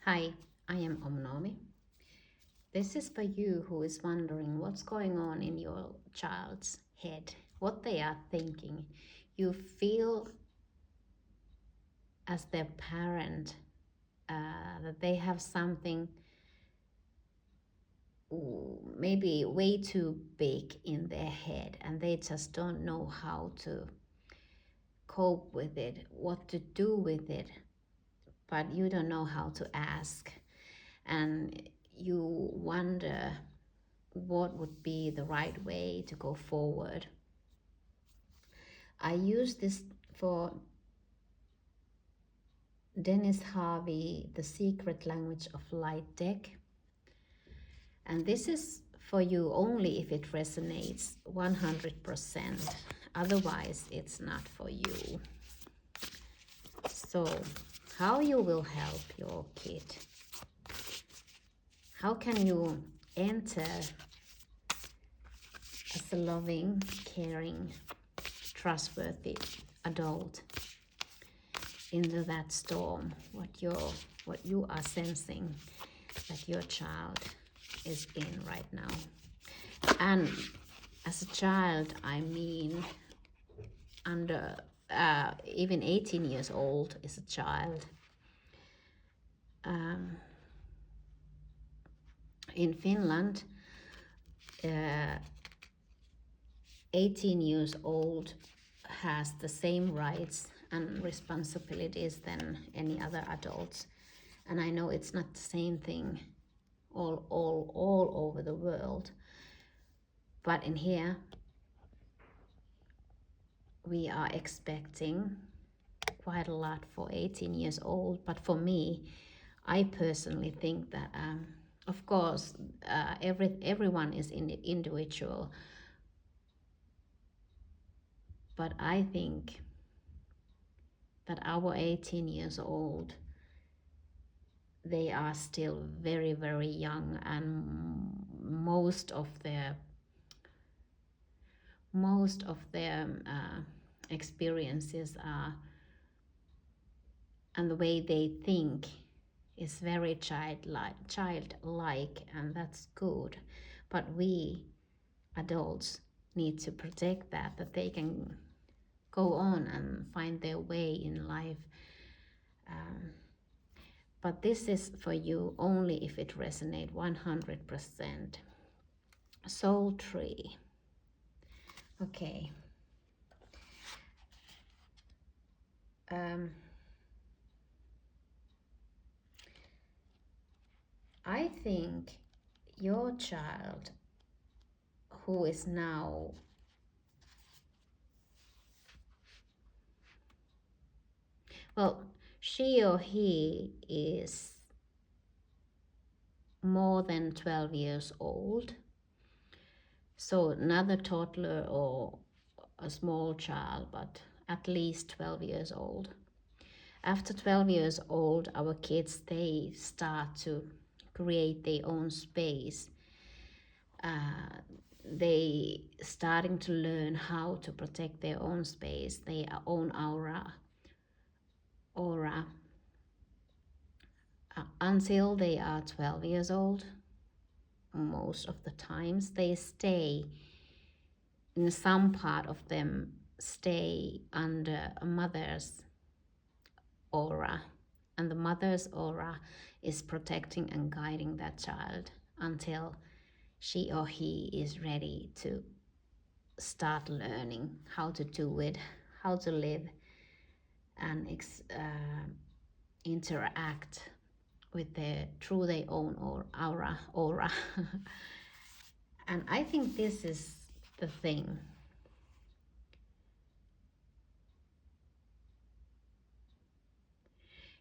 Hi, I am Omnomi. This is for you who is wondering what's going on in your child's head, what they are thinking. You feel as their parent that they have something maybe way too big in their head and they just don't know how to cope with it, what to do with it, but you don't know how to ask. And you wonder what would be the right way to go forward. I use this for Denise Jarvie, The Secret Language of Light deck. And this is for you only if it resonates 100%. Otherwise, it's not for you. So, how you will help your kid? How can you enter as a loving, caring, trustworthy adult into that storm, what you are sensing that your child is in right now? And as a child, I mean under even 18 years old is a child. In Finland, 18 years old has the same rights and responsibilities than any other adults. And I know it's not the same thing all over the world. But in here, we are expecting quite a lot for 18 years old. But for me, I personally think that, of course, everyone is individual. But I think that our 18 years old, they are still very, very young, and most of their experiences are, and the way they think is very childlike, and that's good. But we adults need to protect that they can go on and find their way in life. But this is for you only if it resonates 100%. Soul tree. Okay. I think your child who is now she or he is more than 12 years old. So not a toddler or a small child, but at least 12 years old. After 12 years old, our kids, they start to create their own space. They starting to learn how to protect their own space, their own aura. Until they are 12 years old, most of the times they stay, in some part of them stay under a mother's aura, and the mother's aura is protecting and guiding that child until she or he is ready to start learning how to do it, how to live and interact with through their own aura. And I think this is the thing.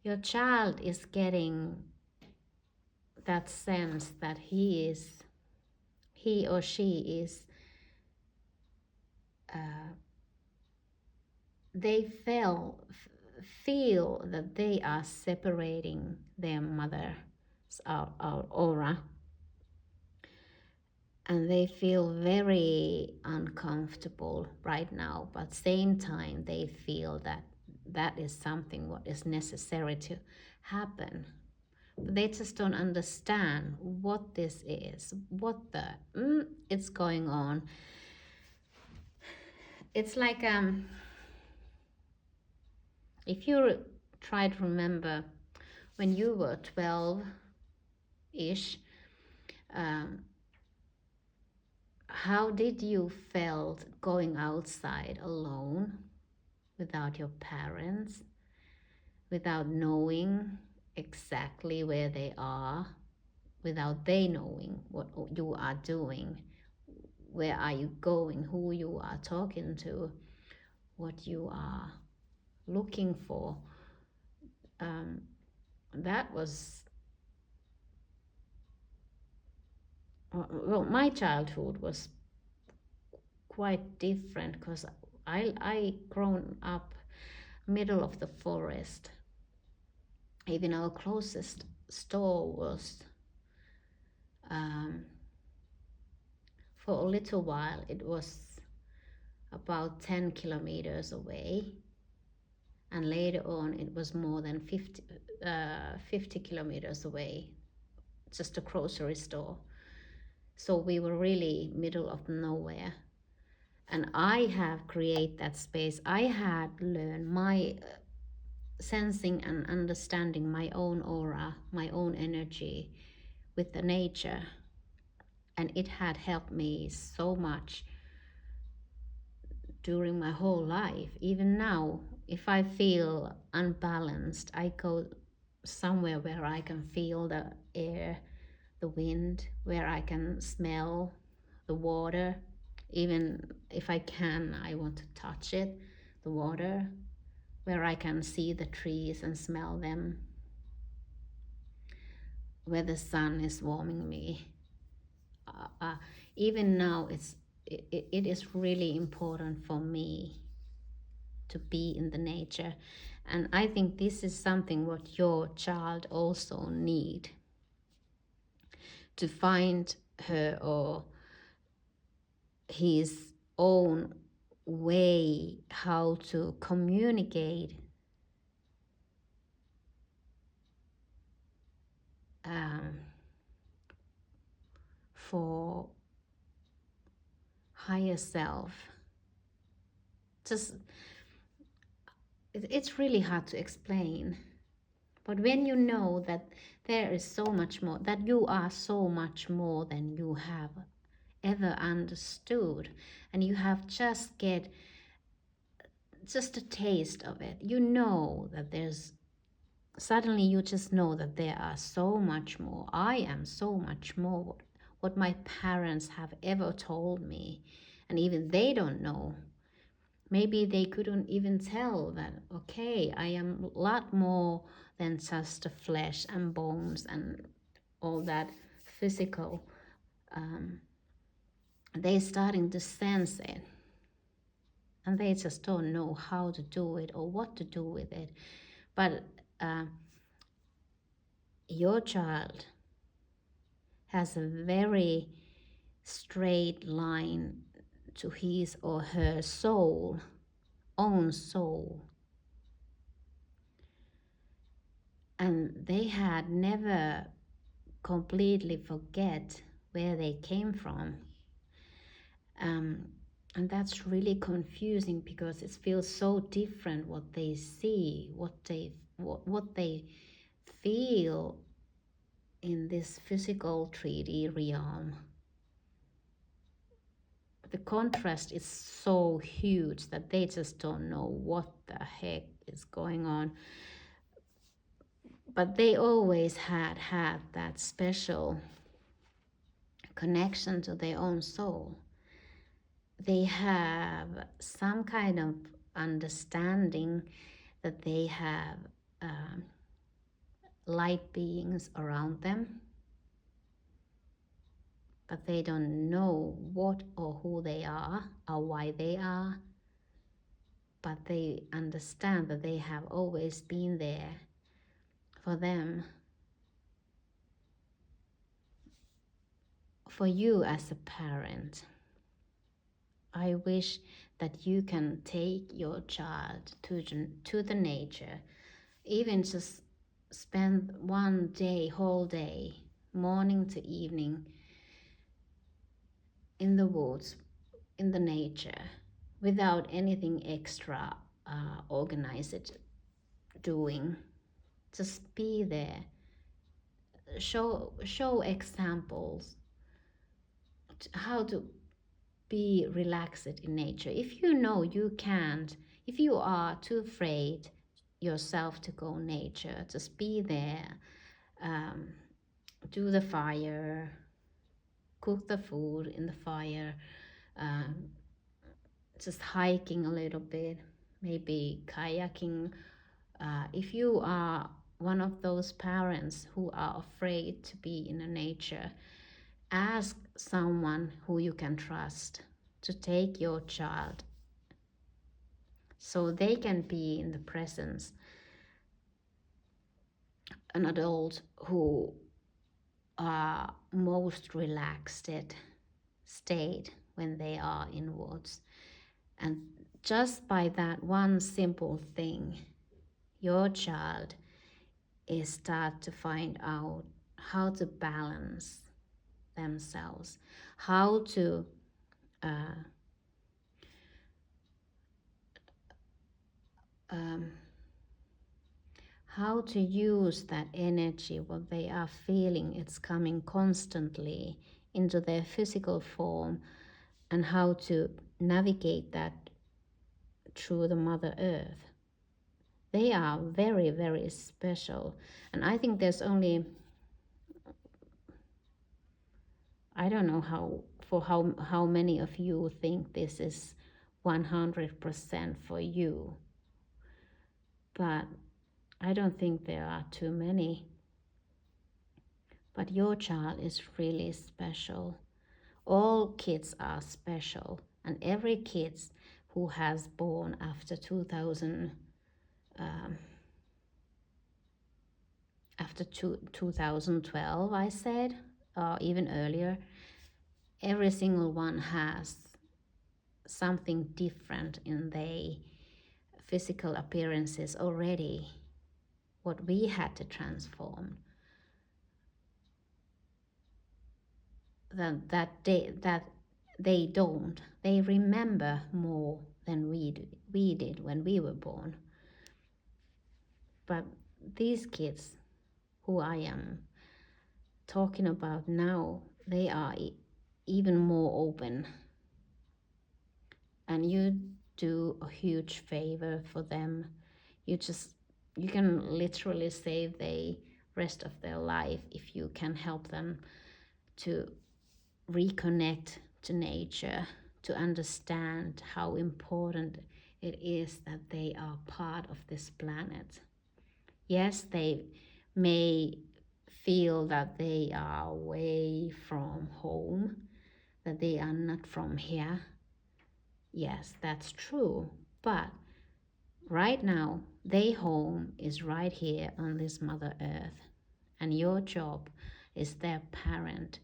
Your child is getting that sense that he or she is, they feel that they are separating their mother's aura, and they feel very uncomfortable right now, but same time they feel that is something what is necessary to happen But they just don't understand what this is, what the it's going on. It's like if you try to remember when you were 12-ish, how did you felt going outside alone without your parents, without knowing exactly where they are, without they knowing what you are doing, where are you going, who you are talking to, what you are looking for. That was, well, my childhood was quite different because I grown up middle of the forest. Even our closest store was, for a little while, it was about 10 kilometers away. And later on, it was more than 50 kilometers away, just a grocery store. So we were really middle of nowhere. And I have created that space. I had learned my sensing and understanding my own aura, my own energy with the nature. And it had helped me so much during my whole life. Even now, if I feel unbalanced, I go somewhere where I can feel the air, the wind, where I can smell the water. Even if I can, I want to touch it, the water, where I can see the trees and smell them, where the sun is warming me. Even now, it is really important for me to be in the nature. And I think this is something what your child also need, to find her or his own way how to communicate for higher self. Just it's really hard to explain, but when you know that there is so much more, that you are so much more than you have ever understood, and you have just get just a taste of it, you know that there's suddenly you just know that there are so much more. I am so much more what my parents have ever told me, and even they don't know. Maybe they couldn't even tell that, okay, I am a lot more than just the flesh and bones and all that physical. They're starting to sense it, and they just don't know how to do it or what to do with it. But your child has a very straight line to his or her soul, own soul. And they had never completely forget where they came from. And that's really confusing because it feels so different what they see, what they feel in this physical 3D realm. The contrast is so huge that they just don't know what the heck is going on. But they always had that special connection to their own soul. They have some kind of understanding that they have light beings around them, but they don't know what or who they are or why they are. But they understand that they have always been there for them. For you as a parent, I wish that you can take your child to the nature, even just spend one day, whole day, morning to evening, in the woods, in the nature, without anything extra organized doing. Just be there. Show examples how to be relaxed in nature. If you know you can't, if you are too afraid yourself to go nature, just be there. Do the fire, cook the food in the fire, just hiking a little bit, maybe kayaking. If you are one of those parents who are afraid to be in the nature, ask someone who you can trust to take your child so they can be in the presence an adult who are most relaxed state when they are in woods. And just by that one simple thing, your child is start to find out how to balance themselves, how to use that energy, what they are feeling, it's coming constantly into their physical form, and how to navigate that through the Mother Earth. They are very, very special. And I think there's only, I don't know how many of you think this is 100% for you, but I don't think there are too many. But your child is really special. All kids are special, and every kid who has born after 2012, I said, or even earlier, every single one has something different in their physical appearances already, what we had to transform. That they don't. They remember more than we did when we were born. But these kids who I am talking about now, they are even more open. And you do a huge favor for them. You can literally save the rest of their life if you can help them to reconnect to nature, to understand how important it is that they are part of this planet. Yes, they may feel that they are away from home, that they are not from here. Yes, that's true. But right now, their home is right here on this Mother Earth. And your job is their parent,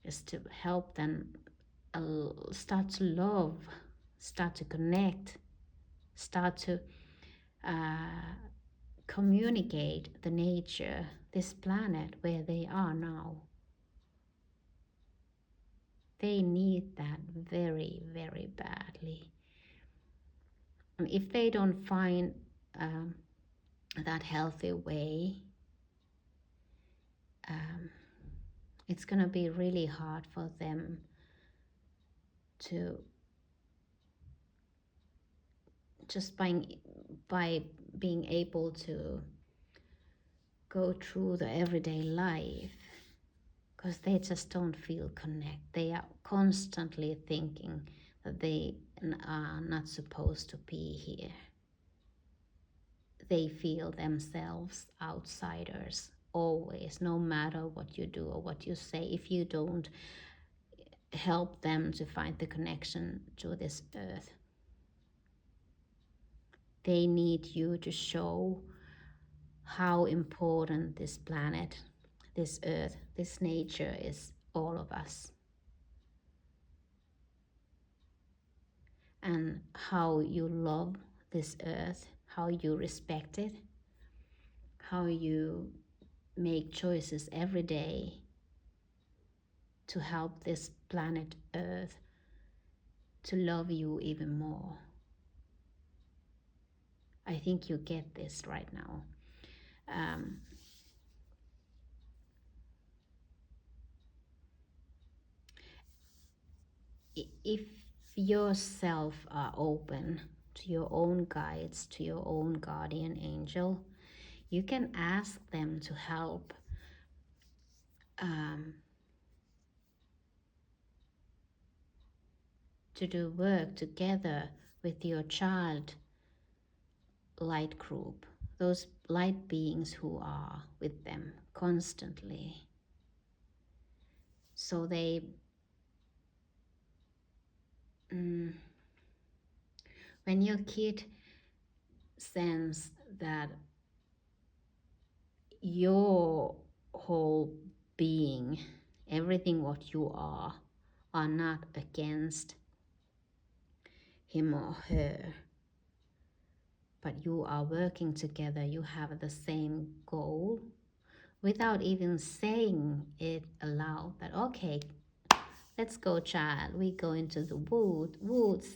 is to help them start to love, start to connect, start to communicate the nature, this planet where they are now. They need that very, very badly. And if they don't find that healthy way, it's going to be really hard for them to just by being able to go through the everyday life, because they just don't feel connect. They are constantly thinking that they are not supposed to be here. They feel themselves outsiders always, no matter what you do or what you say. If you don't help them to find the connection to this earth, they need you to show how important this planet, this earth, this nature is all of us. And how you love this earth, how you respect it. how you make choices every day to help this planet Earth to love you even more. I think you get this right now. If yourself are open to your own guides, to your own guardian angel, you can ask them to help to do work together with your child light group, those light beings who are with them constantly. So they, when your kid sense that your whole being, everything what you are not against him or her, but you are working together, you have the same goal, without even saying it aloud, that okay, let's go child, we go into the woods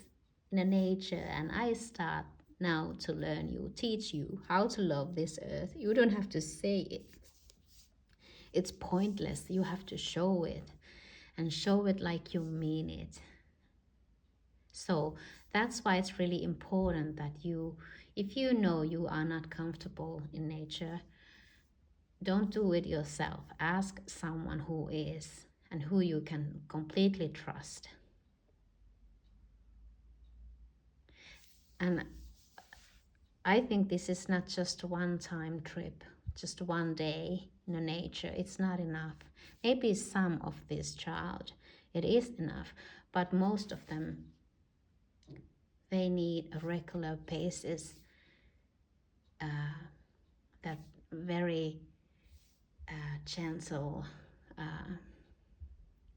in the nature, and I start now to learn you, teach you how to love this earth. You don't have to say it. It's pointless. You have to show it, and show it like you mean it. So that's why it's really important that you, if you know you are not comfortable in nature, don't do it yourself. Ask someone who is and who you can completely trust. And I think this is not just a one-time trip, just one day in the nature. It's not enough. Maybe some of this child, it is enough, but most of them, they need a regular basis, that very gentle,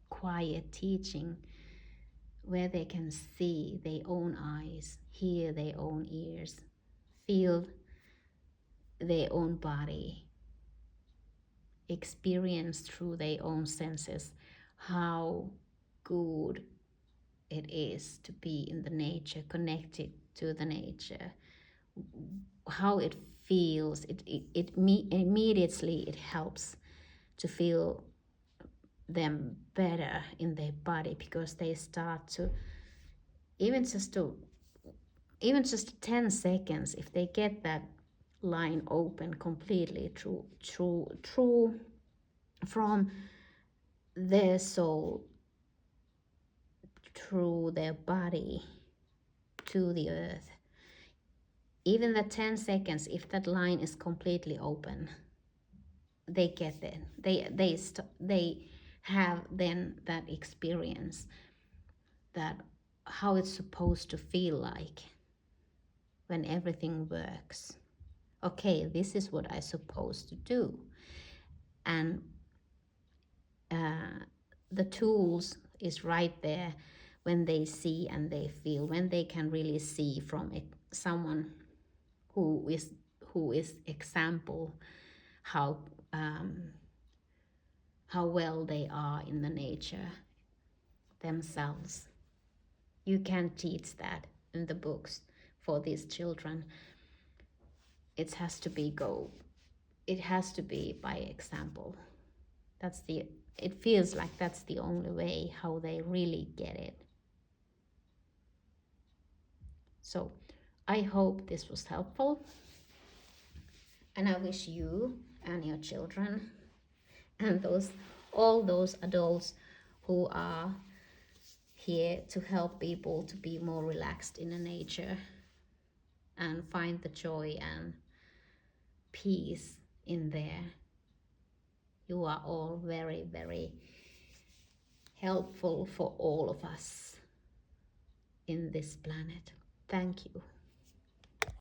quiet teaching, where they can see their own eyes, hear their own ears, feel their own body, experience through their own senses how good it is to be in the nature, connected to the nature, how it feels. Immediately it helps to feel them better in their body, because they start to even just 10 seconds, if they get that line open completely through from their soul, through their body to the earth, even the 10 seconds, if that line is completely open, they get it. They have then that experience, that how it's supposed to feel like when everything works. Okay, this is what I'm supposed to do. And the tools is right there when they see and they feel, when they can really see from it, someone who is example how well they are in the nature themselves. You can't teach that in the books for these children. It has to be by example. It feels like that's the only way how they really get it. So I hope this was helpful, and I wish you and your children and all those adults who are here to help people to be more relaxed in the nature and find the joy and peace in there. You are all very, very helpful for all of us in this planet. Thank you.